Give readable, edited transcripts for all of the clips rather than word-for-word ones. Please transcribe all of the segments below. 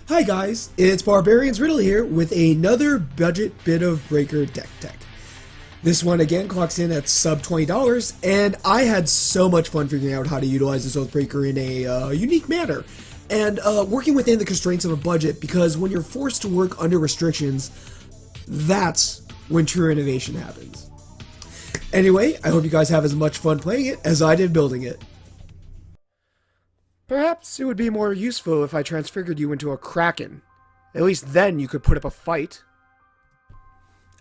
Hi guys, it's Barbarian's Riddle here with another budget bit of breaker deck tech. This one again clocks in at sub $20, and I had so much fun figuring out how to utilize this Oathbreaker in a unique manner, and working within the constraints of a budget, because when you're forced to work under restrictions, that's when true innovation happens. Anyway, I hope you guys have as much fun playing it as I did building it. Perhaps it would be more useful if I transfigured you into a kraken. At least then you could put up a fight.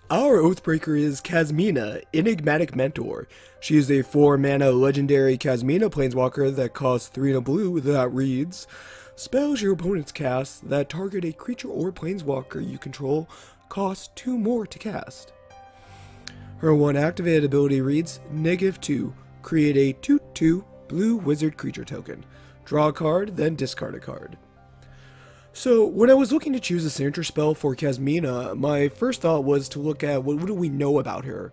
Our Oathbreaker is Kasmina, Enigmatic Mentor. She is a 4-mana legendary Kasmina planeswalker that costs 3 and a blue that reads, spells your opponent's cast that target a creature or planeswalker you control cost 2 more to cast. Her 1 activated ability reads, -2, create a 2/2 blue wizard creature token. Draw a card, then discard a card. So, when I was looking to choose a signature spell for Kasmina, my first thought was to look at what do we know about her.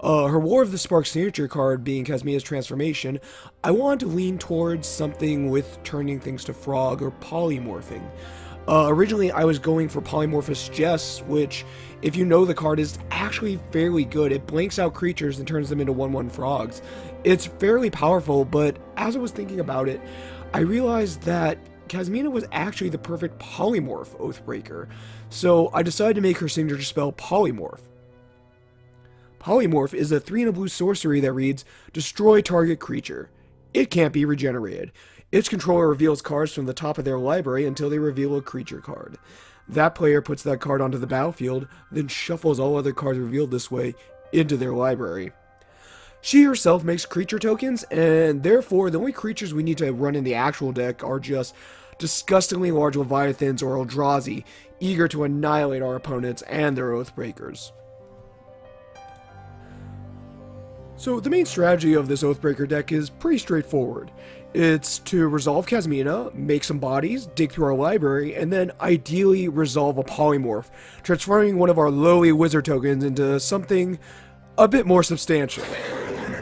Her War of the Spark signature card being Kasmina's transformation, I wanted to lean towards something with turning things to frog or polymorphing. Originally, I was going for Polymorphous Jess, which, if you know the card, is actually fairly good. It blanks out creatures and turns them into 1/1 frogs. It's fairly powerful, but as I was thinking about it, I realized that Kasmina was actually the perfect polymorph Oathbreaker, so I decided to make her signature spell Polymorph. Polymorph is a 3 and a blue sorcery that reads, destroy target creature. It can't be regenerated. Its controller reveals cards from the top of their library until they reveal a creature card. That player puts that card onto the battlefield, then shuffles all other cards revealed this way into their library. She herself makes creature tokens, and therefore the only creatures we need to run in the actual deck are just disgustingly large Leviathans or Eldrazi, eager to annihilate our opponents and their Oathbreakers. So the main strategy of this Oathbreaker deck is pretty straightforward. It's to resolve Kasmina, make some bodies, dig through our library, and then ideally resolve a polymorph, transforming one of our lowly wizard tokens into something a bit more substantial.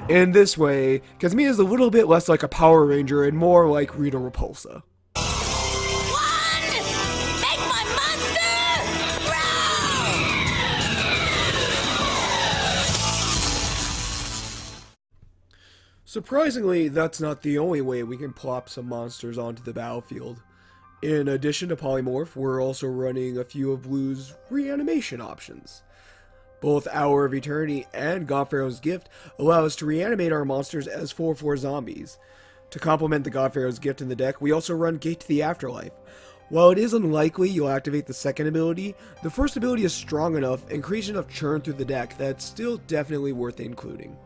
In this way, Kasmina is a little bit less like a Power Ranger and more like Rita Repulsa. Make my monster growl! Surprisingly, that's not the only way we can plop some monsters onto the battlefield. In addition to Polymorph, we're also running a few of Blue's reanimation options. Both Hour of Eternity and Godpharaoh's Gift allow us to reanimate our monsters as 4/4 zombies. To complement the Godpharaoh's Gift in the deck, we also run Gate to the Afterlife. While it is unlikely you'll activate the second ability, the first ability is strong enough and creates enough churn through the deck that's still definitely worth including.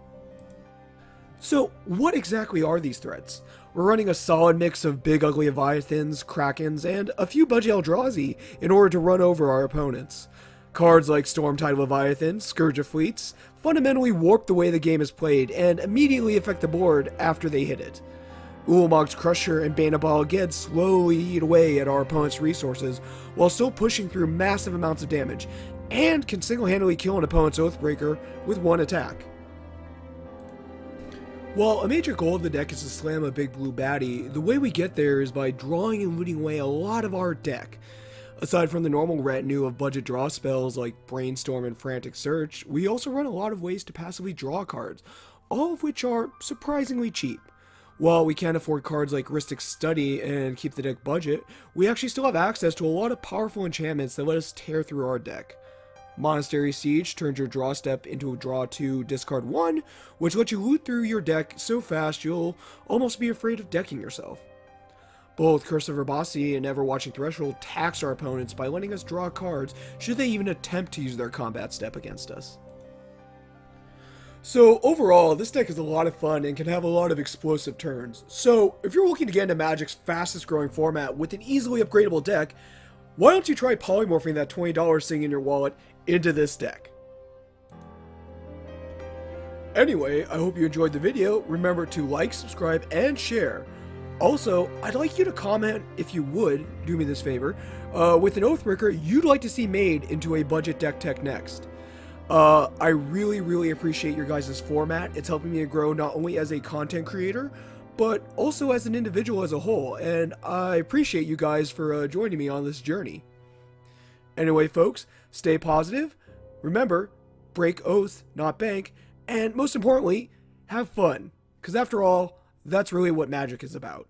So, what exactly are these threats? We're running a solid mix of big ugly Leviathans, Krakens, and a few budget Eldrazi in order to run over our opponents. Cards like Stormtide Leviathan, Scourge of Fleets, fundamentally warp the way the game is played and immediately affect the board after they hit it. Ulamog's Crusher and Bane of Bala Ged slowly eat away at our opponent's resources while still pushing through massive amounts of damage, and can single-handedly kill an opponent's Oathbreaker with 1 attack. While a major goal of the deck is to slam a big blue baddie, the way we get there is by drawing and looting away a lot of our deck. Aside from the normal retinue of budget draw spells like Brainstorm and Frantic Search, we also run a lot of ways to passively draw cards, all of which are surprisingly cheap. While we can't afford cards like Rhystic Study and keep the deck budget, we actually still have access to a lot of powerful enchantments that let us tear through our deck. Monastery Siege turns your draw step into a draw 2, discard 1, which lets you loot through your deck so fast you'll almost be afraid of decking yourself. Both Curse of Verbosity and Ever-Watching Threshold tax our opponents by letting us draw cards should they even attempt to use their combat step against us. So overall, this deck is a lot of fun and can have a lot of explosive turns. So if you're looking to get into Magic's fastest growing format with an easily upgradable deck, why don't you try polymorphing that $20 thing in your wallet into this deck? Anyway, I hope you enjoyed the video. Remember to like, subscribe, and share. Also, I'd like you to comment, if you would, do me this favor, with an Oathbreaker you'd like to see made into a budget deck tech next. I really appreciate your guys' format. It's helping me to grow not only as a content creator, but also as an individual as a whole, and I appreciate you guys for joining me on this journey. Anyway, folks, stay positive. Remember, break oath, not bank, and most importantly, have fun. Because after all, that's really what magic is about.